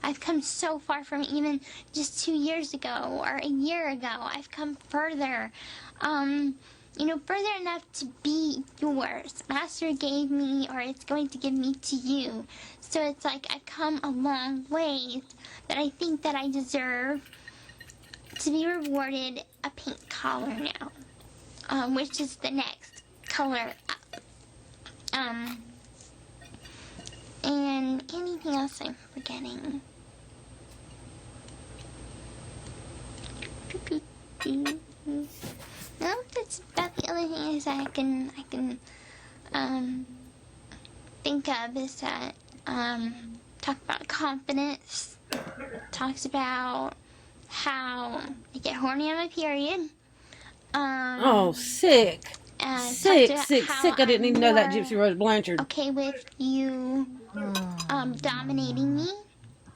I've come so far from even just 2 years ago or a year ago. I've come further. Further enough to be yours. Master gave me, or it's going to give me to you. So it's like I've come a long ways that I think that I deserve to be rewarded a pink collar now, which is the next color up. And anything else I'm forgetting? No, that's about the only thing is I can think of is that talk about confidence, talks about how I get horny on my period. Sick. Sick. I didn't even know that Gypsy Rose Blanchard. Okay with you dominating me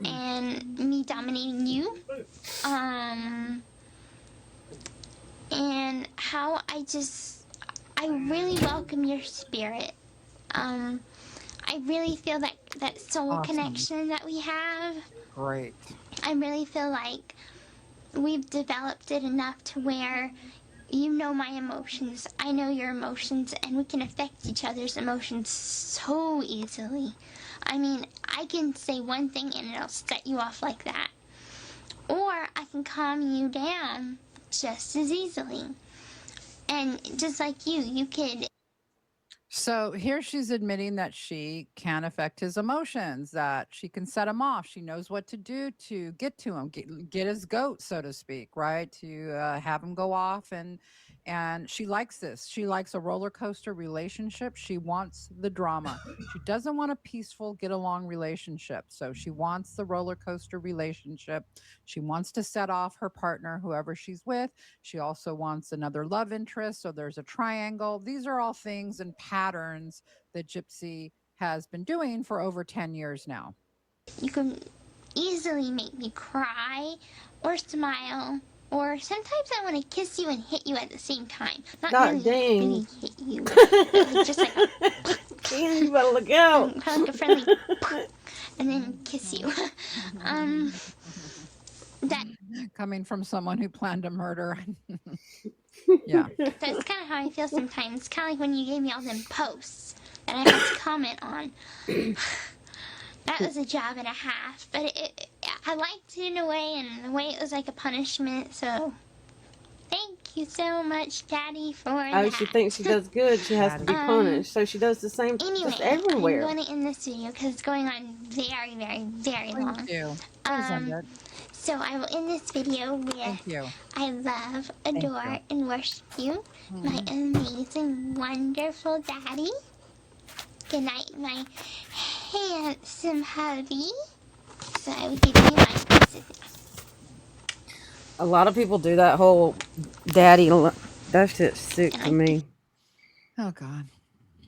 and me dominating you. And how I really welcome your spirit. I really feel that soul connection that we have. Great. I really feel like we've developed it enough to where you know my emotions, I know your emotions, and we can affect each other's emotions so easily. I mean, I can say one thing and it'll set you off like that. Or I can calm you down just as easily. And just like you could. So here she's admitting that she can affect his emotions, that she can set him off. She knows what to do to get to him, get his goat, so to speak, right? To have him go off. And she likes this. She likes a roller coaster relationship. She wants the drama. She doesn't want a peaceful, get along relationship. So she wants the roller coaster relationship. She wants to set off her partner, whoever she's with. She also wants another love interest. So there's a triangle. These are all things and patterns that Gypsy has been doing for over 10 years now. You can easily make me cry or smile. Or sometimes I want to kiss you and hit you at the same time. Not really hit you. But just like you better look out. Kind of like a friendly and then kiss you. That coming from someone who planned a murder. Yeah. That's kind of how I feel sometimes. It's kind of like when you gave me all them posts that I had to comment on. That was a job and a half, but I liked it in a way, and in a way it was like a punishment, so thank you so much, Daddy, for that. She thinks she does good, she has to be punished, so she does the same just everywhere. I'm going to end this video because it's going on very, very, very long. Thank you. So I will end this video with I love, adore, and worship you, my amazing, wonderful daddy. Good night, my handsome hubby. So I will give you my kisses. A lot of people do that whole daddy. That shit's sick to me. Oh, God.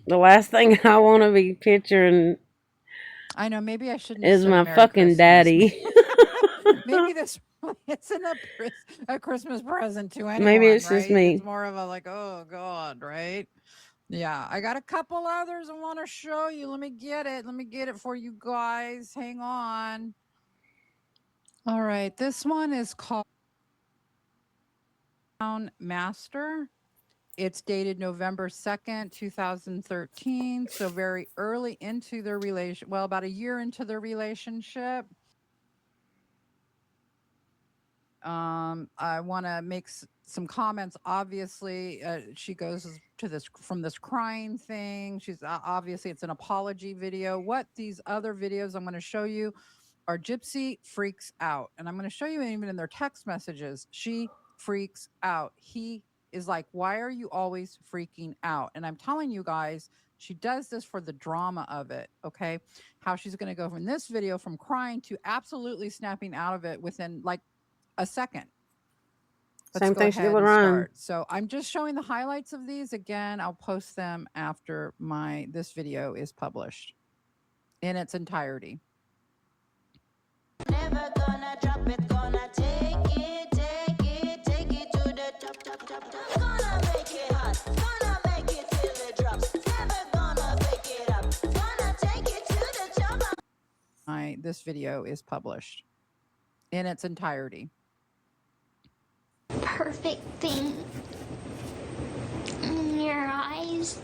The last thing I want to be picturing. I know, maybe I shouldn't. Is my fucking daddy. Maybe this isn't a Christmas present to anyone. Maybe it's just me. It's more of a like, oh God, right? Yeah, I got a couple others I want to show you. Let me get it for you guys. Hang on. All right, this one is called Master. It's dated November 2nd, 2013. So very early into their relation. Well, about a year into their relationship. I want to make some comments. Obviously, she goes to this from this crying thing. She's obviously it's an apology video. What these other videos I'm going to show you are Gypsy freaks out, and I'm going to show you even in their text messages. She freaks out. He is like, why are you always freaking out? And I'm telling you guys, she does this for the drama of it. Okay, how she's going to go from this video from crying to absolutely snapping out of it within like a second. Same thing she did with Ryan. So I'm just showing the highlights of these. Again, I'll post them after this video is published in its entirety. Never gonna drop it, gonna take it to the top. Gonna make it hot, gonna make it till it drops. Never gonna pick it up, gonna take it to the top. this video is published in its entirety. Perfect thing in your eyes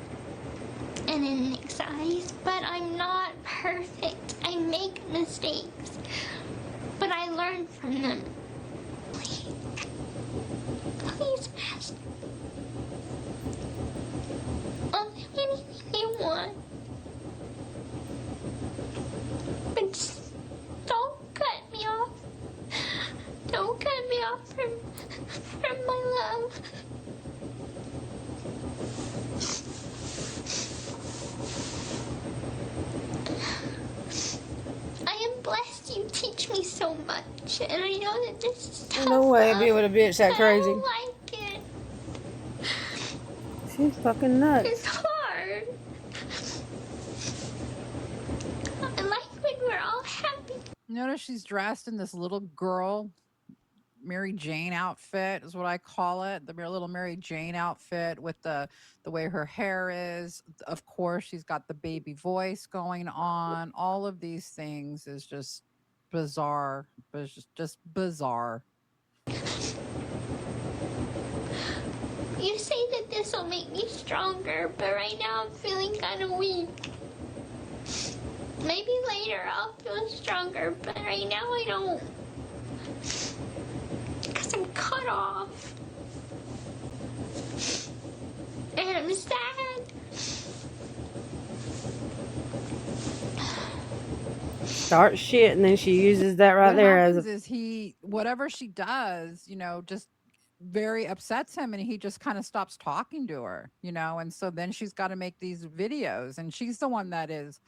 and in Nick's eyes, but I'm not perfect. I make mistakes, but I learn from them. Please, please, Master. I'll do anything you want, but just don't cut me off. Don't cut me off from my love. I am blessed you teach me so much, and I know that this is tough No way I'd be love, able to bitch that but crazy. I don't like it. She's fucking nuts. It's hard. I like when we're all happy. Notice she's dressed in this little girl Mary Jane outfit is what I call it. The little Mary Jane outfit with the way her hair is. Of course, she's got the baby voice going on. All of these things is just bizarre. But it's just bizarre. You say that this will make me stronger, but right now I'm feeling kind of weak. Maybe later I'll feel stronger, but right now I don't. Because I'm cut off. And I'm sad. Start shit, and then she uses that right What there happens as is whatever she does, just very upsets him, and he just kind of stops talking to her, and so then she's got to make these videos, and she's the one that is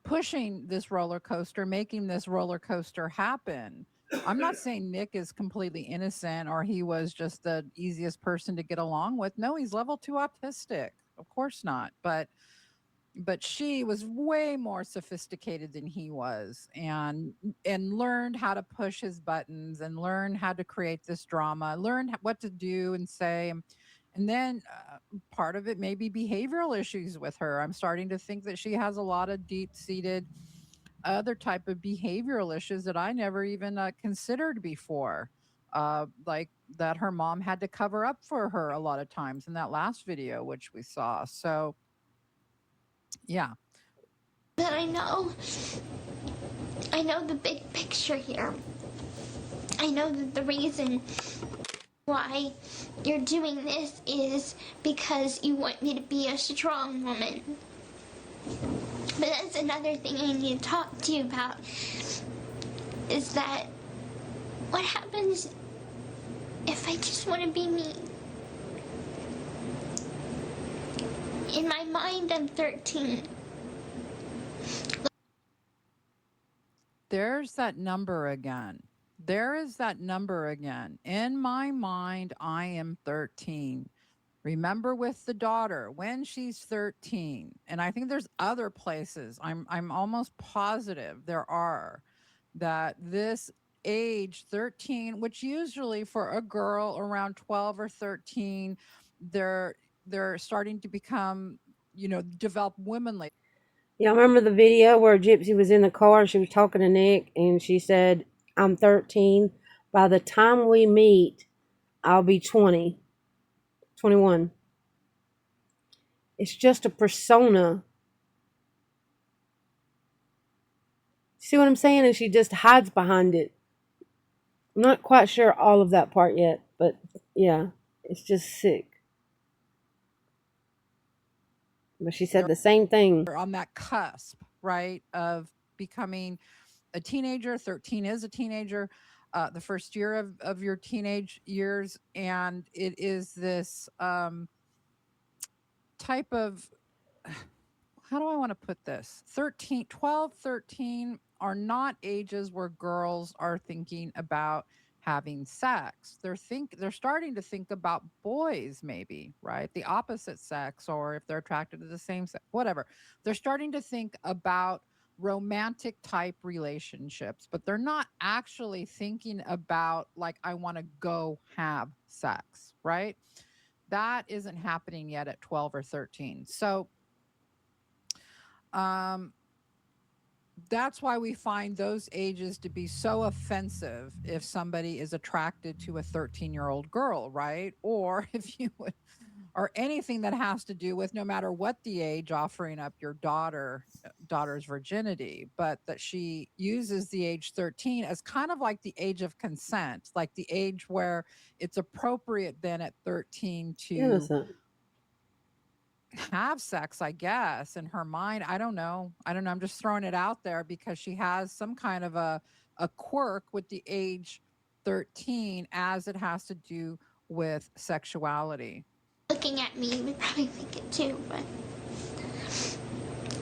pushing this roller coaster, making this roller coaster happen. I'm not saying Nick is completely innocent or he was just the easiest person to get along with. No, he's level 2 autistic. Of course not. But she was way more sophisticated than he was, and learned how to push his buttons and learn how to create this drama, learned what to do and say. And then part of it may be behavioral issues with her. I'm starting to think that she has a lot of deep-seated other type of behavioral issues that I never even considered before. Like that her mom had to cover up for her a lot of times in that last video, which we saw. So yeah. But I know the big picture here. I know that the reason why you're doing this is because you want me to be a strong woman. But that's another thing I need to talk to you about, is that what happens if I just want to be me? In my mind, I'm 13. There's that number again. There is that number again. In my mind, I am 13. Remember with the daughter when she's 13, and I think there's other places. I'm almost positive there are, that this age 13, which usually for a girl around 12 or 13, they're starting to become, develop womanly. Yeah, I remember the video where Gypsy was in the car. She was talking to Nick, and she said, "I'm 13. By the time we meet, I'll be 20, 21." It's just a persona. See what I'm saying? And she just hides behind it. I'm not quite sure all of that part yet, but yeah, it's just sick. But she said the same thing. On that cusp, right, of becoming a teenager. 13 is a teenager, the first year of your teenage years. And it is this type of, how do I want to put this? 13, 12, 13 are not ages where girls are thinking about having sex. They're starting to think about boys, maybe, right? The opposite sex, or if they're attracted to the same sex, whatever. They're starting to think about romantic type relationships, but they're not actually thinking about, like, I want to go have sex, right? That isn't happening yet at 12 or 13. So um that's why we find those ages to be so offensive if somebody is attracted to a 13-year-old girl, right? Or if you would, or anything that has to do with, no matter what the age, offering up your daughter's virginity. But that she uses the age 13 as kind of like the age of consent, like the age where it's appropriate then at 13 to Innocent. have sex, I guess, in her mind. I don't know. I'm just throwing it out there because she has some kind of a quirk with the age 13 as it has to do with sexuality. Looking at me would probably think it too, but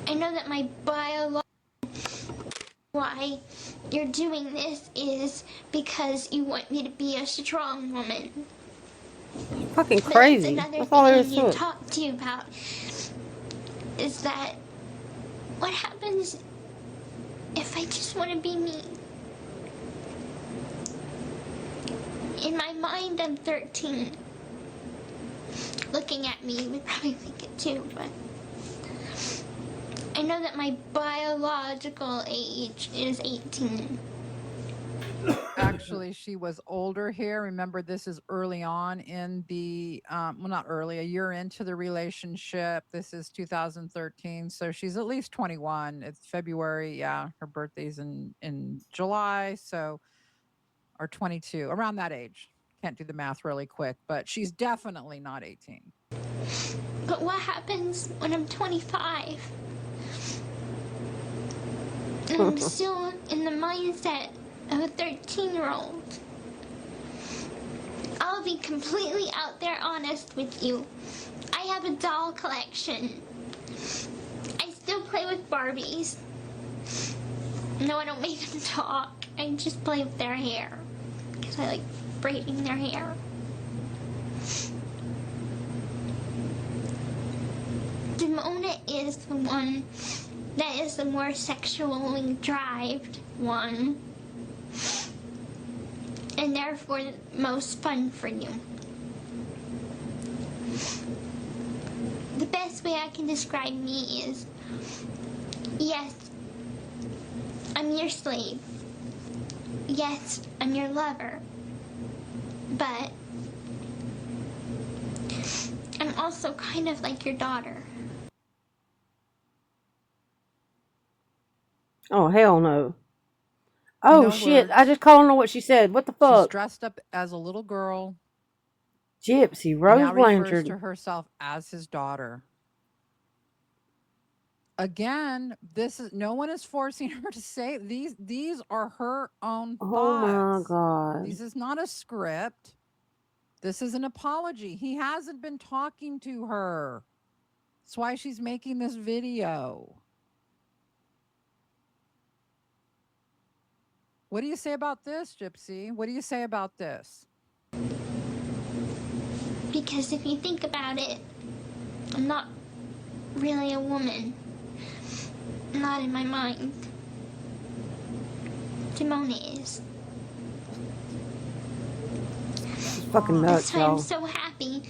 I know that my biological why you're doing this is because you want me to be a strong woman. Fucking But crazy. another That's thing all I there need is to to it. talk to you about is that what happens if I just want to be me? In my mind, I'm 13. Looking at me would probably think it too, but I know that my biological age is 18. Actually, she was older here. Remember, this is early on in the, well, not early, a year into the relationship. This is 2013. So she's at least 21. It's February. Yeah. Her birthday's in July. So, or 22, around that age. Can't do the math really quick, but she's definitely not 18. But what happens when I'm 25? And I'm still in the mindset of a 13-year-old. I'll be completely out there honest with you. I have a doll collection. I still play with Barbies. No, I don't make them talk. I just play with their hair. Because I like braiding their hair. Demona is the one that is the more sexually derived one. And therefore most fun for you. The best way I can describe me is, yes, I'm your slave. Yes, I'm your lover. But I'm also kind of like your daughter. Oh, hell no. Oh, No shit. I words. just called on what she said. What the She's fuck? dressed up as a little girl Gypsy, and Rose now refers Blanchard. to herself as his daughter. Again, this is no one is forcing her to say these are her own Oh my thoughts. god. This is not a script. This is an apology. He hasn't been talking to her. That's why she's making this video. What do you say about this, Gypsy? What do you say about this? Because if you think about it, I'm not really a woman. Not in my mind. Demona is. She's fucking That's nuts, why I'm y'all. so happy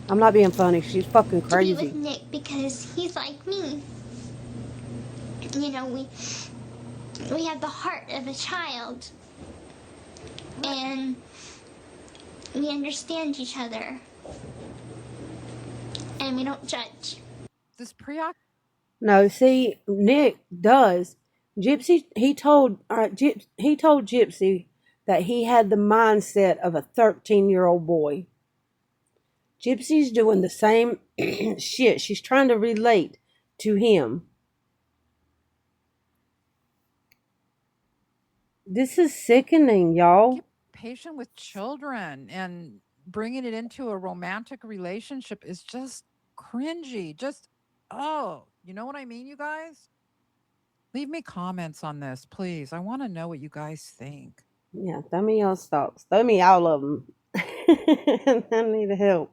I'm not being funny. She's fucking to be with crazy. Nick because he's like me. You know, we have the heart of a child. And we understand each other. And we don't judge. This No, see, Nick does. Gypsy, he told Gypsy that he had the mindset of a 13-year-old boy. Gypsy's doing the same shit. She's trying to relate to him. This is sickening, y'all. Get patient with children and bringing it into a romantic relationship is just cringy. Just, oh, you know what I mean, you guys? Leave me comments on this, please. I want to know what you guys think. Yeah, throw me y'all's thoughts. Throw me all of them. I need help.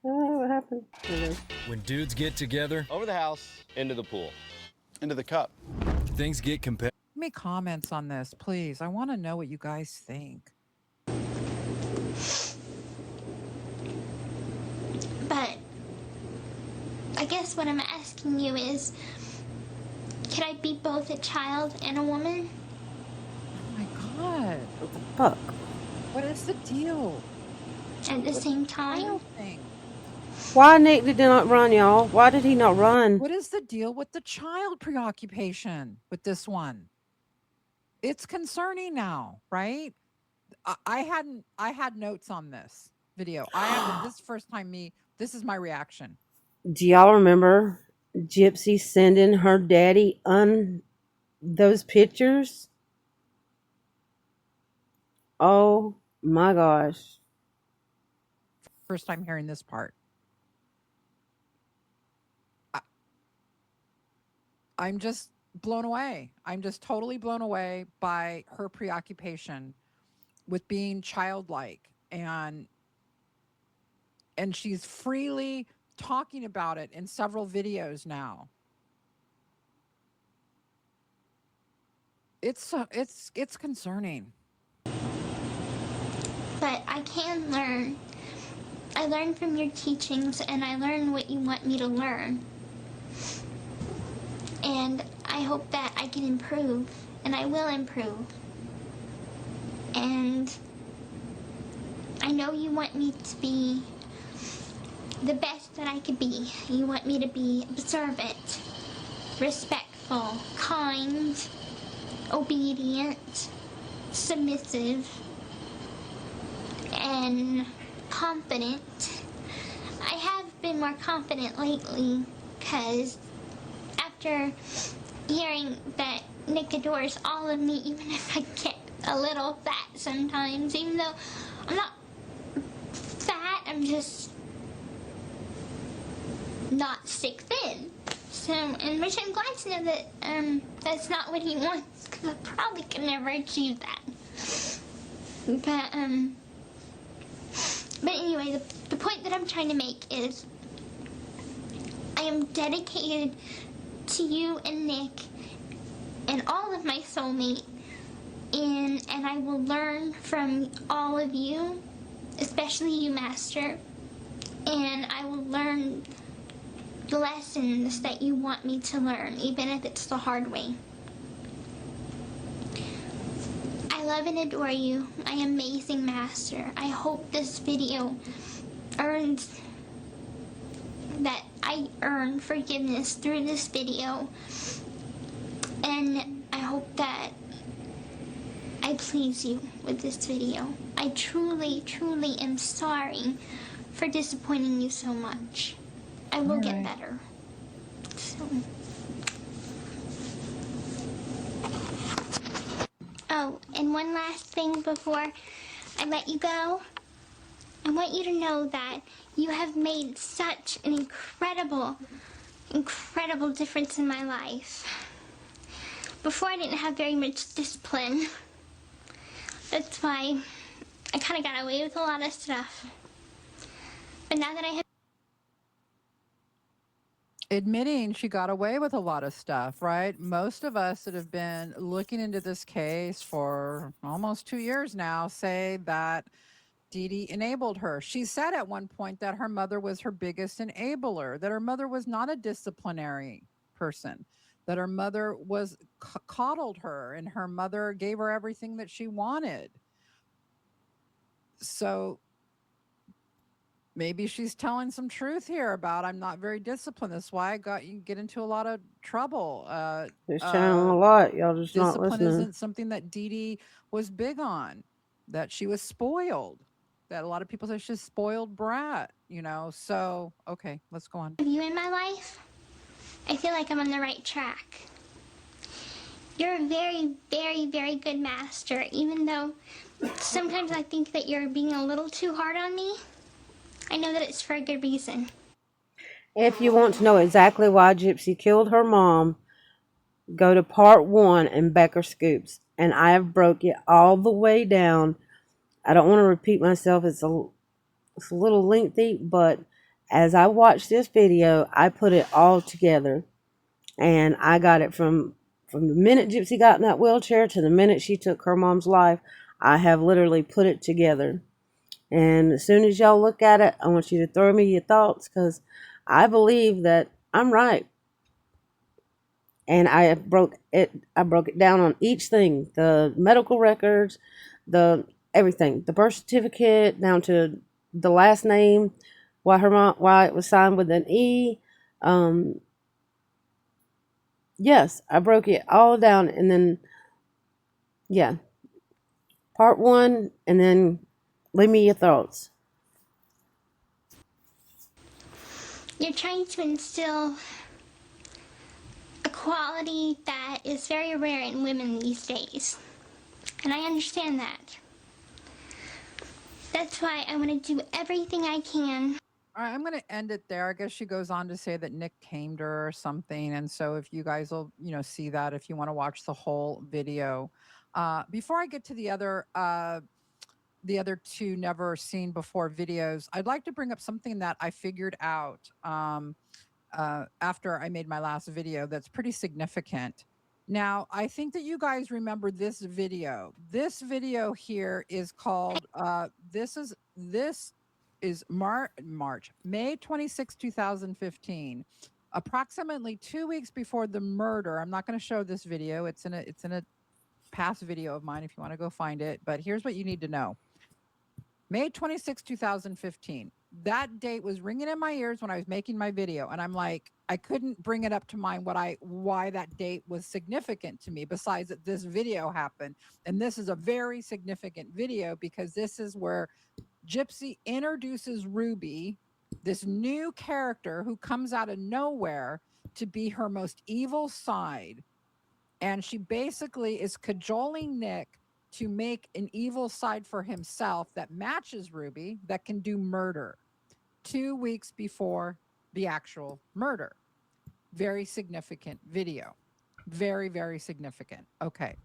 What happened? When dudes get together, Over the house, into the pool. Into the cup. things get competitive. Leave me comments on this, please. I want to know what you guys think. But I guess what I'm asking you is, can I be both a child and a woman? Oh my God. What the fuck? What is the deal? At the same time? Child thing. Why Nick did not run, y'all? Why did he not run? What is the deal with the child preoccupation with this one? It's concerning now, right? I had notes on this video. This is the first time this is my reaction. Do y'all remember Gypsy sending her daddy those pictures? Oh my gosh. First time hearing this part. I'm just blown away. I'm just totally blown away by her preoccupation with being childlike, and she's freely talking about it in several videos now. It's concerning. But I can learn. I learn from your teachings, and I learn what you want me to learn. And I hope that I can improve, and I will improve. And I know you want me to be the best that I could be. You want me to be observant, respectful, kind, obedient, submissive, and confident. I have been more confident lately because after hearing that Nick adores all of me, even if I get a little fat sometimes, even though I'm not fat, I'm just not stick thin. So, and which I'm glad to know that that's not what he wants, because I probably could never achieve that. But anyway, the point that I'm trying to make is I am dedicated to you and Nick and all of my soulmate, and I will learn from all of you, especially you, Master, and I will learn the lessons that you want me to learn, even if it's the hard way. I love and adore you, my amazing Master. I hope this video earns that I earn forgiveness through this video, and I hope that I please you with this video. I truly, truly am sorry for disappointing you so much. I will get better. So. Oh, and one last thing before I let you go. I want you to know that you have made such an incredible, incredible difference in my life. Before I didn't have very much discipline. That's why I kind of got away with a lot of stuff. But now that I have Admitting she got away with a lot of stuff, right? Most of us that have been looking into this case for almost 2 years now say that Dee Dee enabled her. She said at one point that her mother was her biggest enabler, that her mother was not a disciplinary person, that her mother was coddled her, and her mother gave her everything that she wanted. So maybe she's telling some truth here about I'm not very disciplined. That's why you get into a lot of trouble. It's channeling a lot. Y'all just not Discipline listening. isn't something that Dee Dee was big on, that she was spoiled, that a lot of people say she's a spoiled brat, So, okay, let's go on. you in my life, I feel like I'm on the right track. You're a very, very, very good master, even though sometimes I think that you're being a little too hard on me. I know that it's for a good reason. If you want to know exactly why Gypsy killed her mom, go to part 1 in Becca Scoops. And I have broke it all the way down. I don't want to repeat myself. It's a little lengthy, but as I watched this video, I put it all together. And I got it from the minute Gypsy got in that wheelchair to the minute she took her mom's life. I have literally put it together. And as soon as y'all look at it, I want you to throw me your thoughts, because I believe that I'm right. And I broke it. I broke it down on each thing: the medical records, the everything, the birth certificate, down to the last name, why her mom, why it was signed with an E. Um, yes, I broke it all down, and then yeah, part one, and then leave me your thoughts. You're trying to instill a quality that is very rare in women these days. And I understand that. That's why I want to do everything I can. All right, I'm going to end it there. I guess she goes on to say that Nick tamed her or something. And so if you guys will, see that if you want to watch the whole video. Before I get to the other two never seen before videos, I'd like to bring up something that I figured out after I made my last video that's pretty significant. Now, I think that you guys remember this video. This video here is called this is March, May 26, 2015. Approximately 2 weeks before the murder. I'm not going to show this video. It's in a past video of mine if you want to go find it, but here's what you need to know. May 26, 2015. That date was ringing in my ears when I was making my video. And I'm like, I couldn't bring it up to mind why that date was significant to me, besides that this video happened. And this is a very significant video because this is where Gypsy introduces Ruby, this new character who comes out of nowhere to be her most evil side. And she basically is cajoling Nick to make an evil side for himself that matches Ruby, that can do murder 2 weeks before the actual murder. Very significant video. Very, very significant. Okay.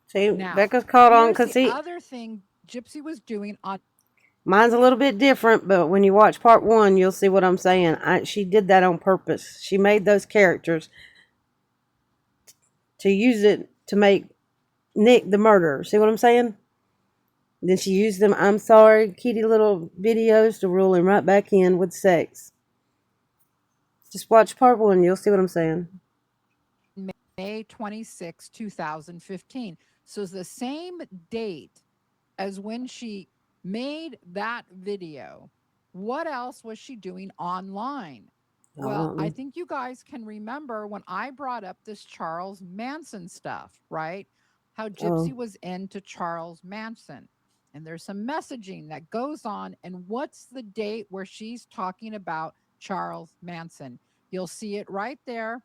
See, Now, Becca's caught on here's because the other thing Gypsy was doing on. mine's a little bit different, but when you watch part one, you'll see what I'm saying. She did that on purpose. She made those characters to use it to make Nick the murderer. See what I'm saying? Then she used them I'm sorry, kitty little videos to rule him right back in with sex. Just watch part one, you'll see what I'm saying. May 26, 2015. So it's the same date as when she made that video. What else was she doing online? Well, I think you guys can remember when I brought up this Charles Manson stuff, right? How Gypsy was into Charles Manson. And there's some messaging that goes on. And what's the date where she's talking about Charles Manson? You'll see it right there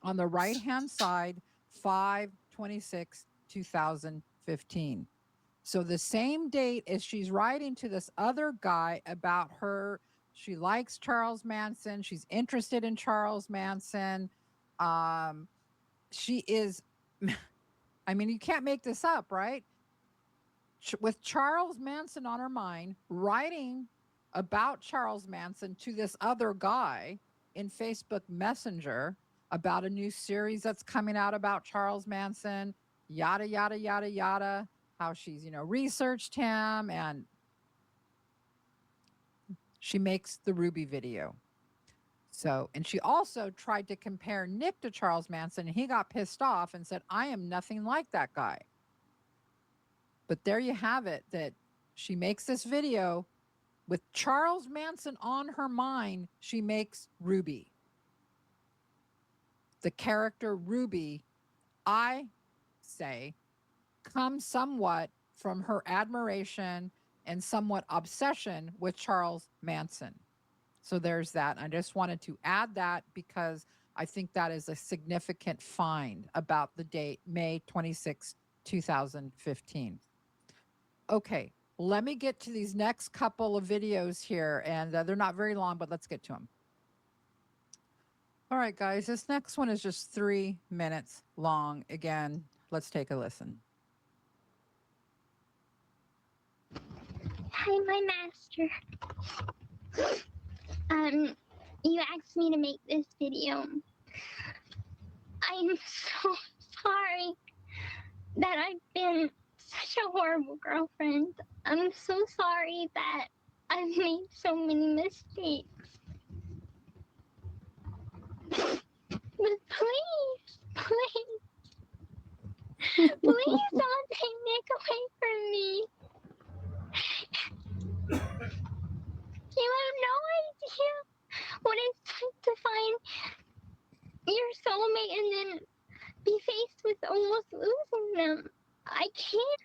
on the right-hand side, 5/26/2015. So the same date as she's writing to this other guy about she likes Charles Manson. She's interested in Charles Manson. She is, I mean, you can't make this up, right? With Charles Manson on her mind, writing about Charles Manson to this other guy in Facebook Messenger about a new series that's coming out about Charles Manson, yada, yada, yada, yada, how she's, researched him, and she makes the Ruby video. So, and she also tried to compare Nick to Charles Manson, and he got pissed off and said, I am nothing like that guy. But there you have it, that she makes this video with Charles Manson on her mind. She makes Ruby. The character Ruby, I say, comes somewhat from her admiration and somewhat obsession with Charles Manson. So there's that. I just wanted to add that because I think that is a significant find about the date, May 26, 2015. Okay, let me get to these next couple of videos here, and they're not very long, but let's get to them. All right, guys, this next one is just 3 minutes long. Again, let's take a listen. Hi, my master. You asked me to make this video. I'm so sorry that I've been such a horrible girlfriend. I'm so sorry that I've made so many mistakes. But please, please, please don't take Nick away from me. You have no idea what it's like to find your soulmate and then be faced with almost losing them. I can't.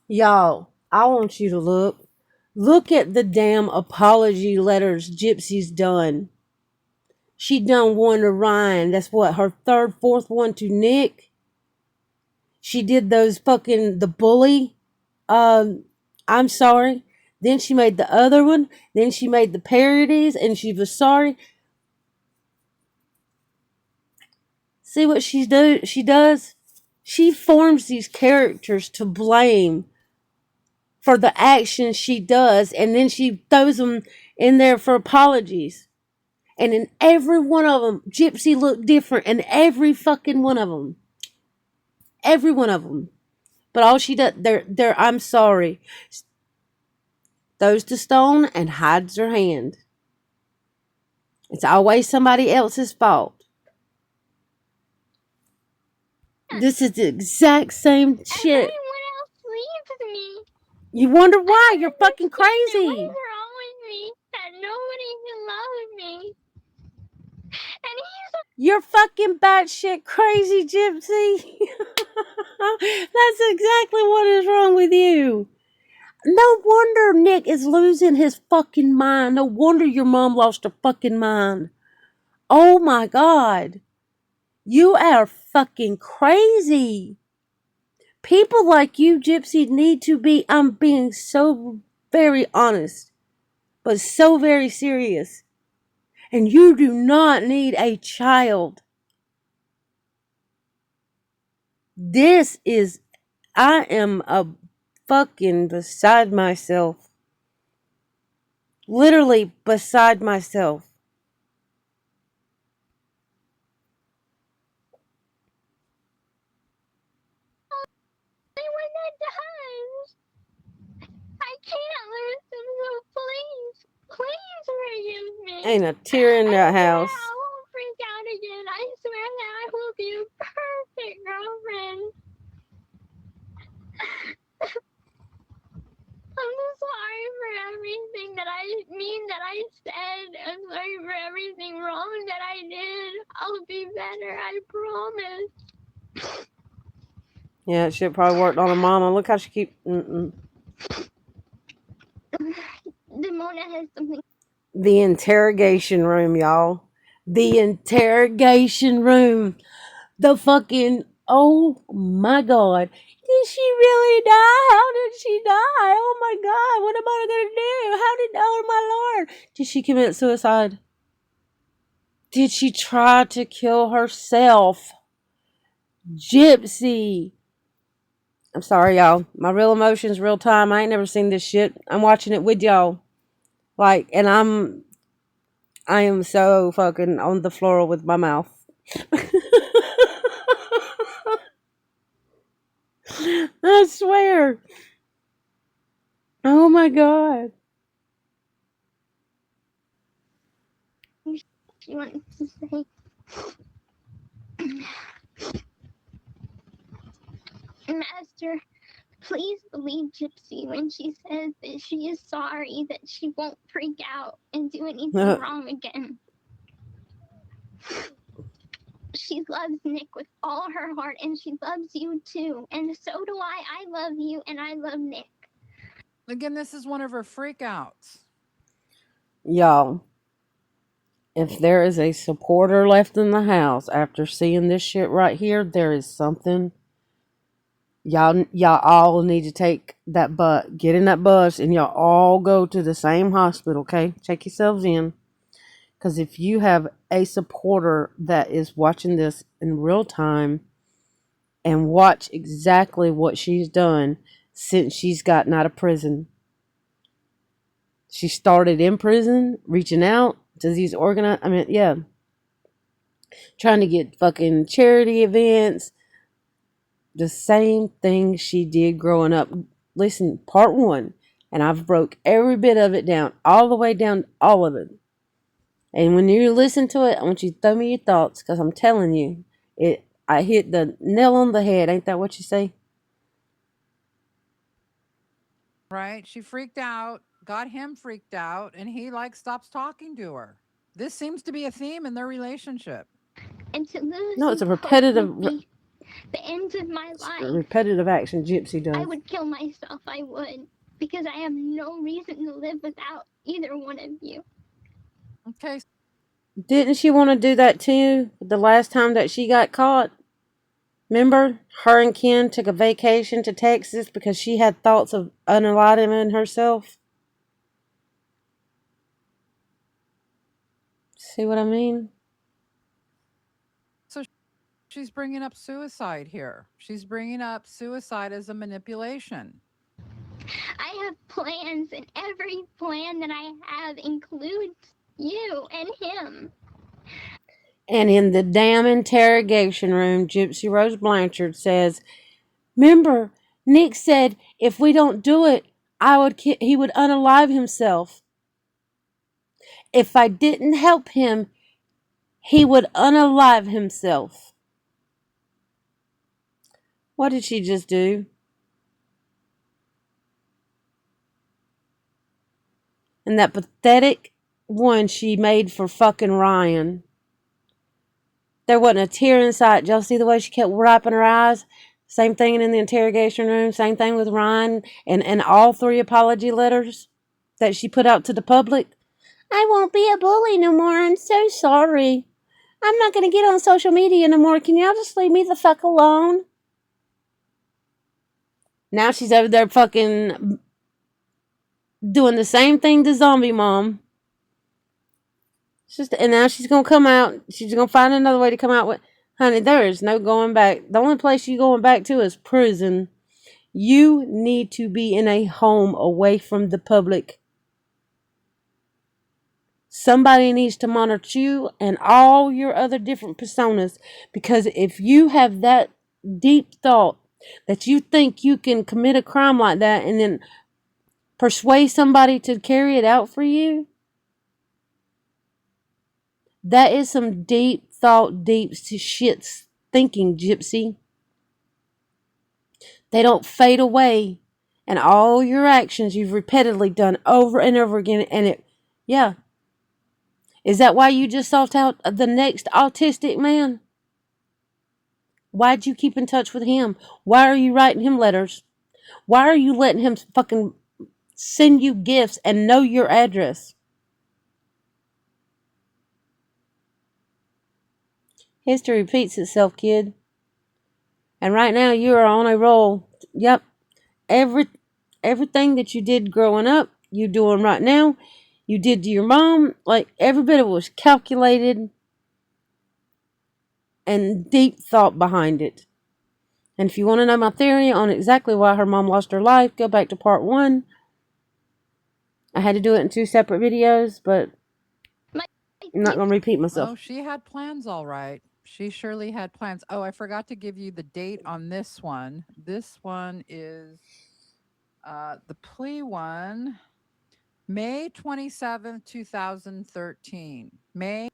Y'all, I want you to look. Look at the damn apology letters Gypsy's done. She done one to Ryan. That's what, her third, fourth one to Nick. She did those fucking, the bully. I'm sorry. Then she made the other one. Then she made the parodies and she was sorry. See what she does? She forms these characters to blame for the actions she does, and then she throws them in there for apologies. And in every one of them, Gypsy looked different in every fucking one of them. Every one of them. But all she does, I'm sorry. Throws the stone and hides her hand. It's always somebody else's fault. This is the exact same shit. Everyone else leaves me. You wonder why? You're fucking crazy. What is wrong with me? That nobody can love me. And he's You're fucking batshit crazy, Gypsy. That's exactly what is wrong with you. No wonder Nick is losing his fucking mind. No wonder your mom lost her fucking mind. Oh my God. You are fucking crazy. People like you, Gypsy, need to be, I'm being so very honest, but so very serious. And you do not need a child. This is, I am a fucking beside myself. Literally beside myself. the only one that does. I can't lose him, so please forgive me. Ain't a tear in that house. I won't freak out again. I swear that I will be a perfect girlfriend. I'm sorry for everything that I said. I'm sorry for everything wrong that I did. I'll be better, I promise. Yeah, that shit probably worked on her mama. Look how she keep. Demona has something. The interrogation room, y'all. The interrogation room. The fucking. Oh my God. Did she really die? How did she die? Oh my God. What am I gonna do? How did. Oh my Lord. Did she commit suicide? Did she try to kill herself? Gypsy. I'm sorry, y'all. My real emotions, real time. I ain't never seen this shit. I'm watching it with y'all. Like, and I am so fucking on the floor with my mouth. I swear. Oh my God. She wants to say. Master, please believe Gypsy when she says that she is sorry, that she won't freak out and do anything wrong again. She loves Nick with all her heart, and she loves you too. And so do I. I love you, and I love Nick. Again, this is one of her freakouts. Y'all, if there is a supporter left in the house after seeing this shit right here, there is something. Y'all all need to take that get in that bus, and y'all all go to the same hospital, okay? Check yourselves in. Because if you have a supporter that is watching this in real time and watch exactly what she's done since she's gotten out of prison. She started in prison, reaching out to these trying to get fucking charity events. The same thing she did growing up. Listen, part 1, and I've broke every bit of it down, all the way down, all of it. And when you listen to it, I want you to throw me your thoughts, because I'm telling you, I hit the nail on the head. Ain't that what you say? Right? She freaked out, got him freaked out, and he like stops talking to her. This seems to be a theme in their relationship. And to lose No, it's a you hope repetitive, would be the end of my life. repetitive action Gypsy does. I would kill myself, I would. Because I have no reason to live without either one of you. Okay. Didn't she want to do that too the last time that she got caught? Remember, her and Ken took a vacation to Texas because she had thoughts of unaliving herself? See what I mean? So she's bringing up suicide here. She's bringing up suicide as a manipulation. I have plans, and every plan that I have includes you and him. And in the damn interrogation room, Gypsy Rose Blanchard says, "Remember, Nick said if we don't do it, he would unalive himself. If I didn't help him, he would unalive himself." What did she just do? And that pathetic one she made for fucking Ryan. There wasn't a tear in sight. Did y'all see the way she kept wiping her eyes? Same thing in the interrogation room. Same thing with Ryan and all 3 apology letters that she put out to the public. "I won't be a bully no more. I'm so sorry. I'm not going to get on social media no more. Can y'all just leave me the fuck alone?" Now she's over there fucking doing the same thing to Zombie Mom. And now she's gonna come out. She's gonna find another way to come out with. Honey, there is no going back. The only place you're going back to is prison. You need to be in a home away from the public. Somebody needs to monitor you and all your other different personas, because if you have that deep thought that you think you can commit a crime like that and then persuade somebody to carry it out for you, that is some deep thought, deep shit thinking, Gypsy. They don't fade away. And all your actions you've repeatedly done over and over again. And yeah. Is that why you just sought out the next autistic man? Why'd you keep in touch with him? Why are you writing him letters? Why are you letting him fucking send you gifts and know your address? History repeats itself, kid. And right now you are on a roll. Yep. Everything that you did growing up, you doing right now, you did to your mom, like every bit of it was calculated and deep thought behind it. And if you want to know my theory on exactly why her mom lost her life, go back to part 1. I had to do it in 2 separate videos, but I'm not going to repeat myself. Oh, she had plans, all right. She surely had plans. Oh, I forgot to give you the date on this one. This one is the plea one, May 27th, 2013. May,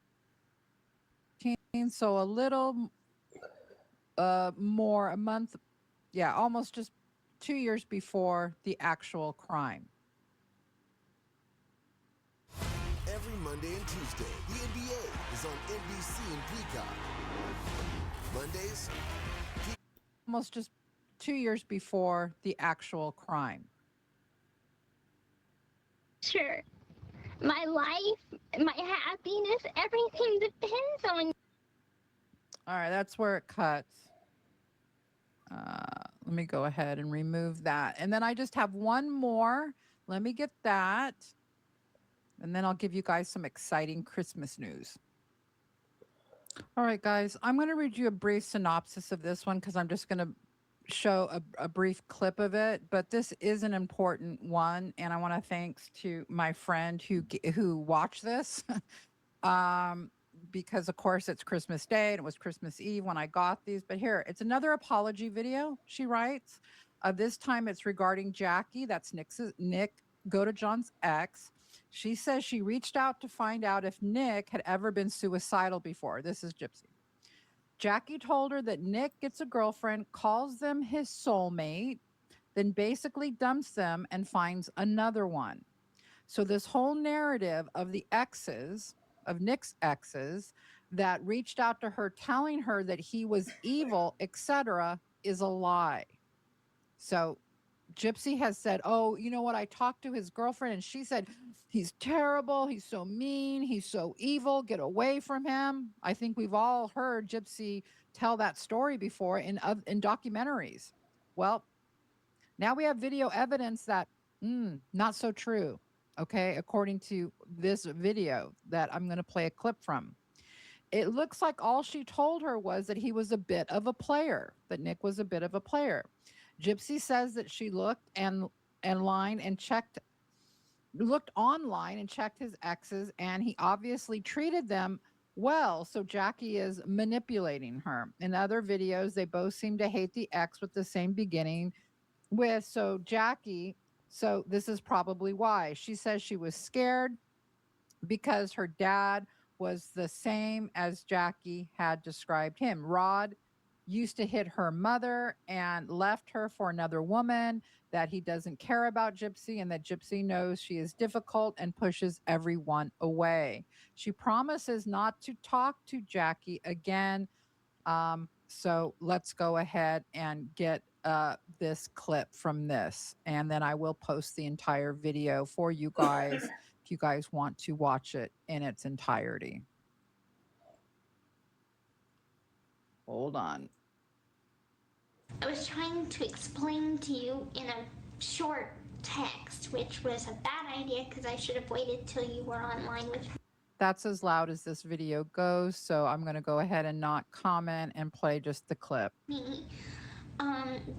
so a little more, a month, yeah, almost just 2 years before the actual crime. Every Monday and Tuesday, the NBA is on NBC and Peacock. Mondays, almost just 2 years before the actual crime. Sure. My life, my happiness, everything depends on you. All right, that's where it cuts. Let me go ahead and remove that. And then I just have one more. Let me get that. And then I'll give you guys some exciting Christmas news. All right, guys, I'm going to read you a brief synopsis of this one because I'm just going to show a brief clip of it. But this is an important one, and I want to thanks to my friend who watched this. Because of course it's Christmas Day and it was Christmas Eve when I got these. But here, it's another apology video, she writes. This time it's regarding Jackie. That's Nick Go to John's ex. She says she reached out to find out if Nick had ever been suicidal before. This is Gypsy. Jackie told her that Nick gets a girlfriend, calls them his soulmate, then basically dumps them and finds another one. So this whole narrative of the exes, of Nick's exes, that reached out to her telling her that he was evil, etc., is a lie. So Gypsy has said, "Oh, you know what? I talked to his girlfriend and she said he's terrible, he's so mean, he's so evil, get away from him." I think we've all heard Gypsy tell that story before in documentaries. Well, now we have video evidence that not so true. Okay, according to this video that I'm going to play a clip from. It looks like all she told her was that he was a bit of a player, that Nick was a bit of a player. Gypsy says that she looked looked online and checked his exes, and he obviously treated them well. So Jackie is manipulating her. In other videos, they both seem to hate the ex with the same beginning with so this is probably why. She says she was scared because her dad was the same as Jackie had described him. Rod used to hit her mother and left her for another woman, that he doesn't care about Gypsy, and that Gypsy knows she is difficult and pushes everyone away. She promises not to talk to Jackie again. So let's go ahead and get this clip from this, and then I will post the entire video for you guys if you guys want to watch it in its entirety. Hold on. I was trying to explain to you in a short text, which was a bad idea because I should have waited till you were online with That's as loud as this video goes, so I'm going to go ahead and not comment and play just the clip. me.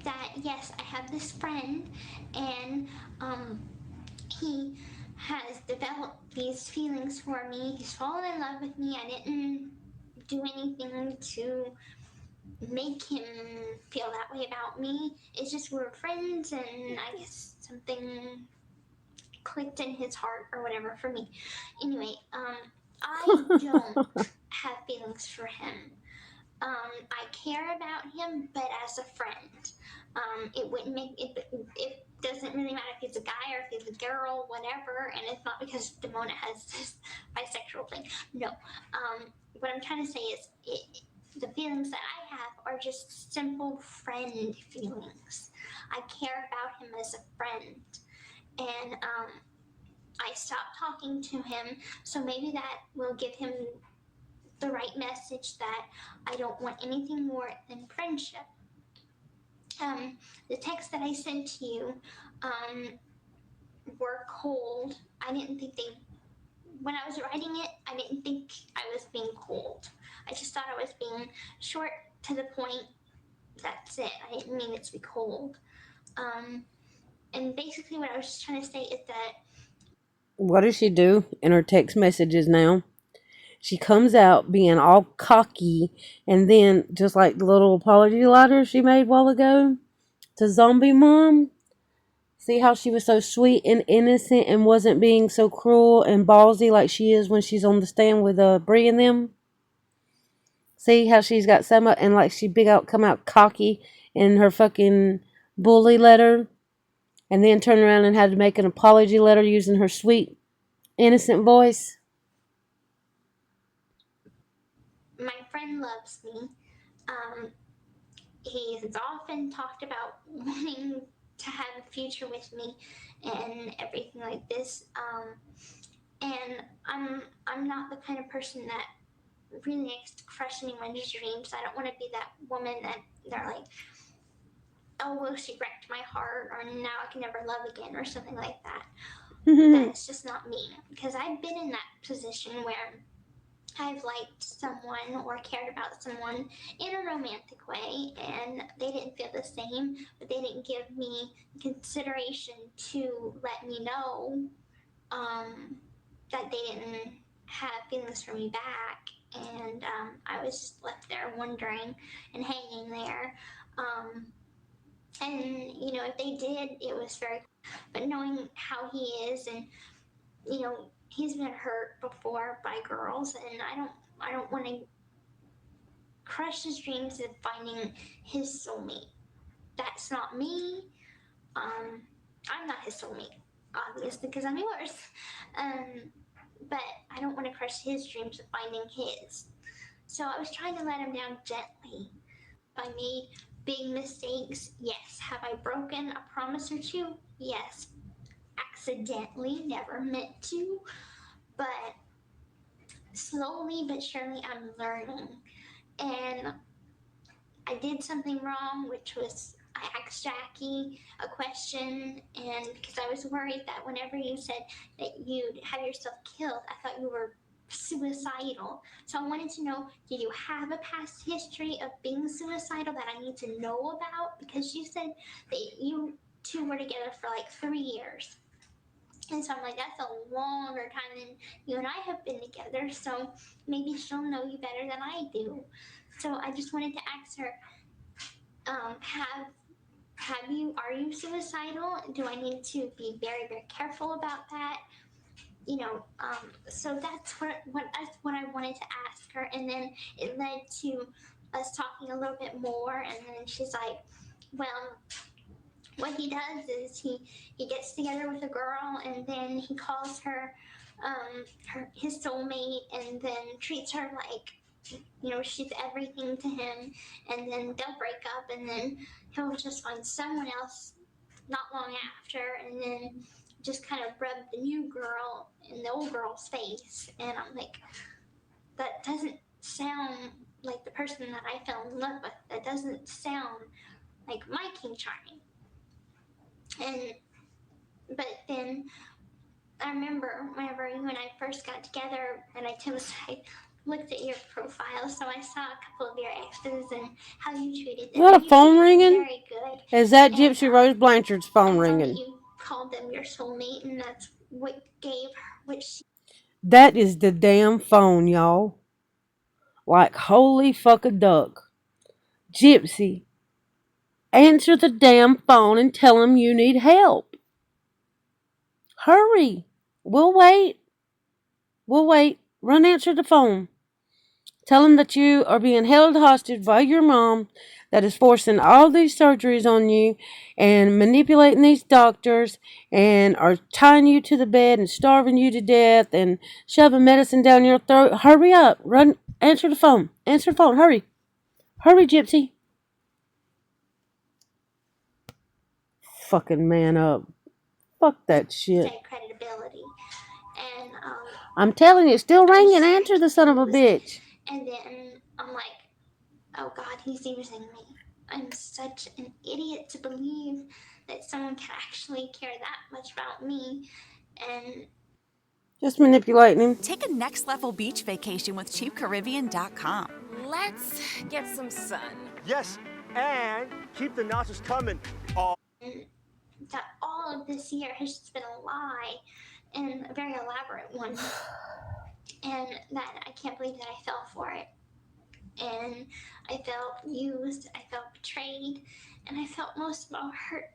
That yes, I have this friend, and he has developed these feelings for me. He's fallen in love with me. I didn't do anything to make him feel that way about me. It's just we're friends, and I guess something clicked in his heart or whatever for me. Anyway, I don't have feelings for him. I care about him, but as a friend. It wouldn't make it. It doesn't really matter if he's a guy or if he's a girl, whatever. And it's not because Demona has this bisexual thing. No. What I'm trying to say is, the feelings that I have are just simple friend feelings. I care about him as a friend, and I stopped talking to him. So maybe that will give him the right message that I don't want anything more than friendship. The text that I sent to you were cold. I didn't think when I was writing it, I didn't think I was being cold. I just thought I was being short, to the point. That's it. I didn't mean it to be cold. And basically what I was just trying to say is that... What does she do in her text messages now? She comes out being all cocky, and then just like the little apology letter she made a while ago to Zombie Mom. See how she was so sweet and innocent and wasn't being so cruel and ballsy like she is when she's on the stand with Bree and them? See how she's got so much, and like she come out cocky in her fucking bully letter, and then turn around and had to make an apology letter using her sweet, innocent voice? My friend loves me. He has often talked about wanting to have a future with me and everything like this. And I'm not the kind of person that really likes to crush anyone's dreams. I don't want to be that woman that they're like, oh, well, she wrecked my heart, or now I can never love again, or something like that. That's just not me, because I've been in that position where I've liked someone or cared about someone in a romantic way, and they didn't feel the same, but they didn't give me consideration to let me know that they didn't have feelings for me back. And I was just left there wondering and hanging there. And, if they did, it was very... But knowing how he is, and he's been hurt before by girls, and I don't want to crush his dreams of finding his soulmate. That's not me. I'm not his soulmate, obviously, because I'm yours. But I don't want to crush his dreams of finding his. So I was trying to let him down gently. I made big mistakes. Yes. Have I broken a promise or two? Yes. Accidentally, never meant to. But slowly but surely I'm learning. And I did something wrong, which was I asked Jackie a question, and because I was worried that whenever you said that you'd have yourself killed, I thought you were suicidal. So I wanted to know, did you have a past history of being suicidal that I need to know about? Because you said that you two were together for like 3 years. And so I'm like, that's a longer time than you and I have been together, so maybe she'll know you better than I do. So I just wanted to ask her, are you suicidal? Do I need to be very, very careful about that? So that's what I wanted to ask her, and then it led to us talking a little bit more, and then she's like, well, what he does is he gets together with a girl, and then he calls her his soulmate, and then treats her like she's everything to him, and then they'll break up, and then he'll just find someone else not long after, and then just kind of rub the new girl in the old girl's face. And I'm like, that doesn't sound like the person that I fell in love with. That doesn't sound like my King Charming. But then I remember whenever you and I first got together, and I looked at your profile, so I saw a couple of your exes and how you treated them. Is that a phone ringing? Very good. Is that Gypsy Rose Blanchard's phone I ringing? That you called them your soulmate, and that's what gave her what she. That is the damn phone, y'all. Like, holy fuck a duck. Gypsy, answer the damn phone and tell him you need help. Hurry. We'll wait. Run answer the phone. Tell him that you are being held hostage by your mom that is forcing all these surgeries on you and manipulating these doctors and are tying you to the bed and starving you to death and shoving medicine down your throat. Hurry up. Run. Answer the phone. Hurry. Hurry, Gypsy. Fucking man up. Fuck that shit. Credibility. And I'm telling you, it's still ringing. Answer the son of a bitch. And then I'm like, oh God, he's using me. I'm such an idiot to believe that someone can actually care that much about me. And just manipulating him. Take a next level beach vacation with CheapCaribbean.com. Let's get some sun. Yes, and keep the nachos coming. That all of this year has just been a lie, and a very elaborate one. And that I can't believe that I fell for it. And I felt used, I felt betrayed, and I felt most of all hurt.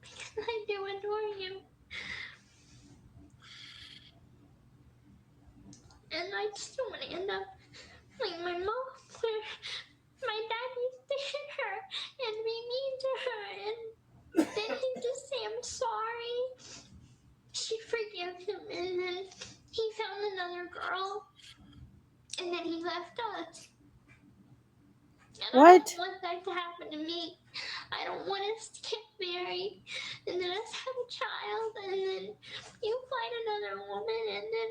Because I do adore you. And I just don't want to end up like my mom, where my dad used to hit her and be mean to her, and then he'd just say, I'm sorry. She forgives him, and then he found another girl, and then he left us. And what? I don't want that to happen to me. I don't want us to get married, and then us have a child, and then you find another woman, and then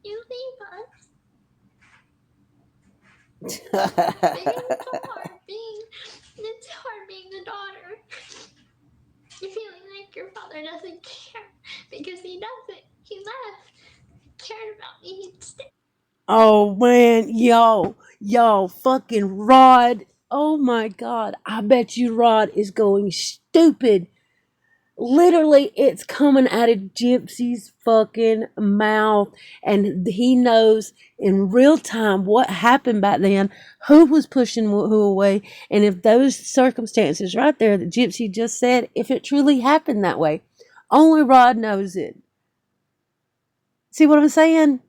you leave us. It's hard being the daughter. You're feeling like your father doesn't care, because he doesn't. He left. He cared about me instead. Oh man, yo, fucking Rod. Oh my God, I bet you Rod is going stupid. Literally, it's coming out of Gypsy's fucking mouth, and he knows in real time what happened back then, who was pushing who away, and if those circumstances right there that Gypsy just said, if it truly happened that way, Only Rod knows it. See what I'm saying?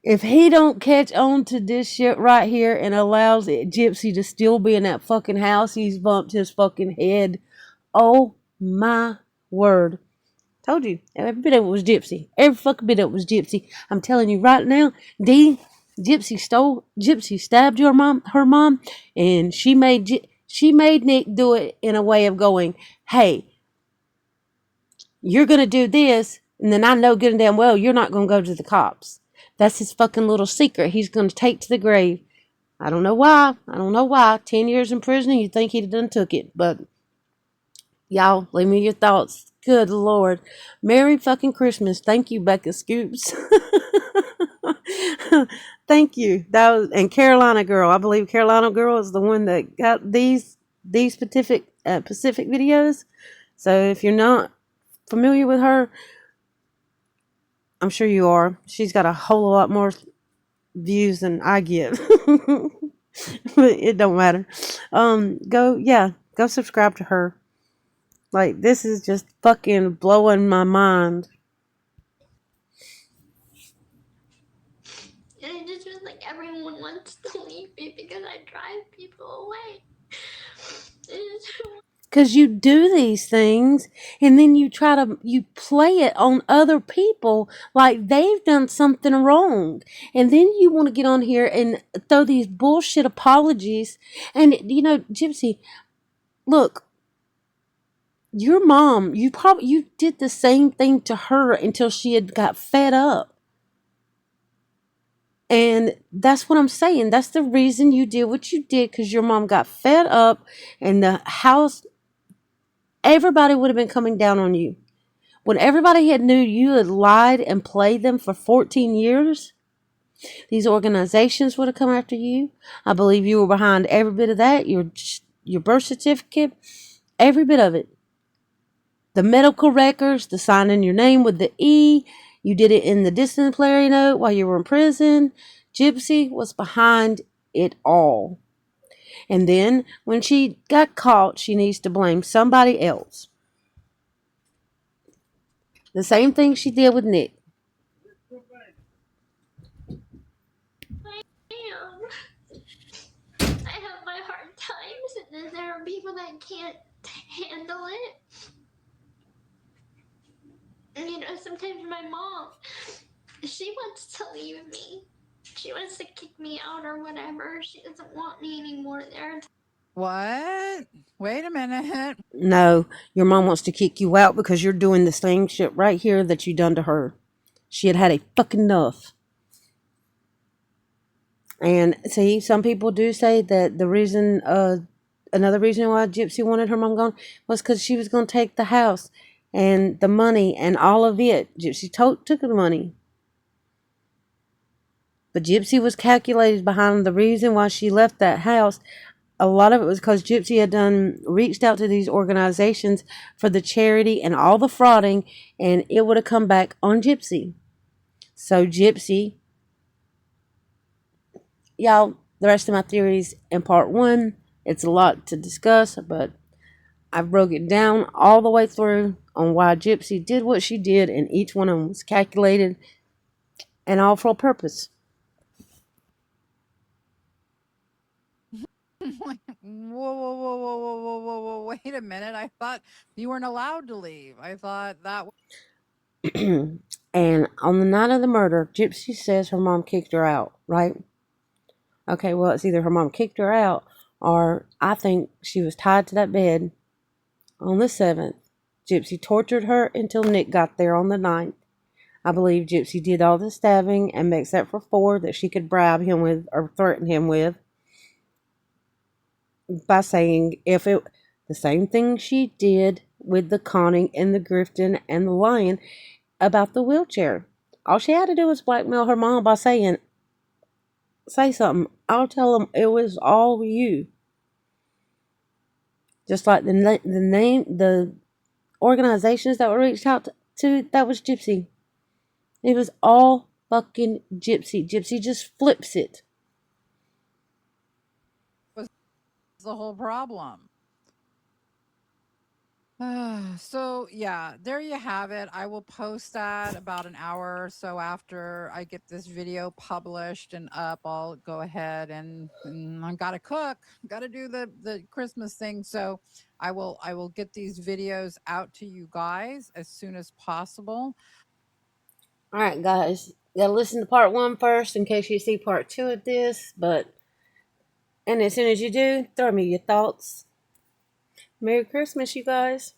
If he don't catch on to this shit right here and allows Gypsy to still be in that fucking house, he's bumped his fucking head. Oh my word. Told you. Every bit of it was Gypsy. Every fucking bit of it was Gypsy. I'm telling you right now, Gypsy stabbed her mom, and she made Nick do it in a way of going, hey, you're gonna do this, and then I know good and damn well you're not gonna go to the cops. That's his fucking little secret he's gonna take to the grave. I don't know why. 10 years in prison, you'd think he'd done took it, but y'all, leave me your thoughts. Good Lord. Merry fucking Christmas. Thank you, Becca Scoops. Thank you. And Carolina Girl. I believe Carolina Girl is the one that got these Pacific videos. So if you're not familiar with her, I'm sure you are. She's got a whole lot more views than I get. But it don't matter. Go subscribe to her. Like, this is just fucking blowing my mind. And it just feels like everyone wants to leave me because I drive people away. Because you do these things and then you play it on other people like they've done something wrong. And then you want to get on here and throw these bullshit apologies. And, Gypsy, look, your mom, you did the same thing to her until she had got fed up. And that's what I'm saying. That's the reason you did what you did, because your mom got fed up and the house, everybody would have been coming down on you. When everybody had knew you had lied and played them for 14 years, these organizations would have come after you. I believe you were behind every bit of that. Your birth certificate, every bit of it. The medical records, the signing your name with the E. You did it in the disciplinary note while you were in prison. Gypsy was behind it all. And then when she got caught, she needs to blame somebody else. The same thing she did with Nick. I have my hard times, and then there are people that can't handle it. Sometimes my mom, she wants to leave me. She wants to kick me out or whatever. She doesn't want me anymore there. What? Wait a minute. No, your mom wants to kick you out because you're doing the same shit right here that you done to her. She had a fucking enough. And see, some people do say that the reason, another reason why Gypsy wanted her mom gone was because she was going to take the house and the money and all of it. Gypsy took the money. But Gypsy was calculated behind the reason why she left that house. A lot of it was because Gypsy had reached out to these organizations for the charity and all the frauding, and it would have come back on Gypsy. So Gypsy, y'all, the rest of my theories in part 1, it's a lot to discuss, but I broke it down all the way through on why Gypsy did what she did, and each one of them was calculated and all for a purpose. Whoa, whoa, whoa, whoa, whoa, whoa, whoa, whoa! Wait a minute. I thought you weren't allowed to leave. I thought that. And on the night of the murder, Gypsy says her mom kicked her out, right? Okay, well, it's either her mom kicked her out, or I think she was tied to that bed on the 7th. Gypsy tortured her until Nick got there on the 9th. I believe Gypsy did all the stabbing and makes that for 4 that she could bribe him with or threaten him with by saying the same thing she did with the conning and the grifting and the lying about the wheelchair. All she had to do was blackmail her mom by saying, say something. I'll tell them it was all you. Just like the organizations that were reached out to, that was Gypsy. It was all fucking Gypsy. Gypsy just flips it. Was the whole problem. So yeah, there you have it. I will post that about an hour or so after I get this video published and up. I'll go ahead and I gotta cook, gotta do the Christmas thing. So I will get these videos out to you guys as soon as possible. All right, guys, gotta listen to part 1 first in case you see part 2 of this. And as soon as you do, throw me your thoughts. Merry Christmas, you guys.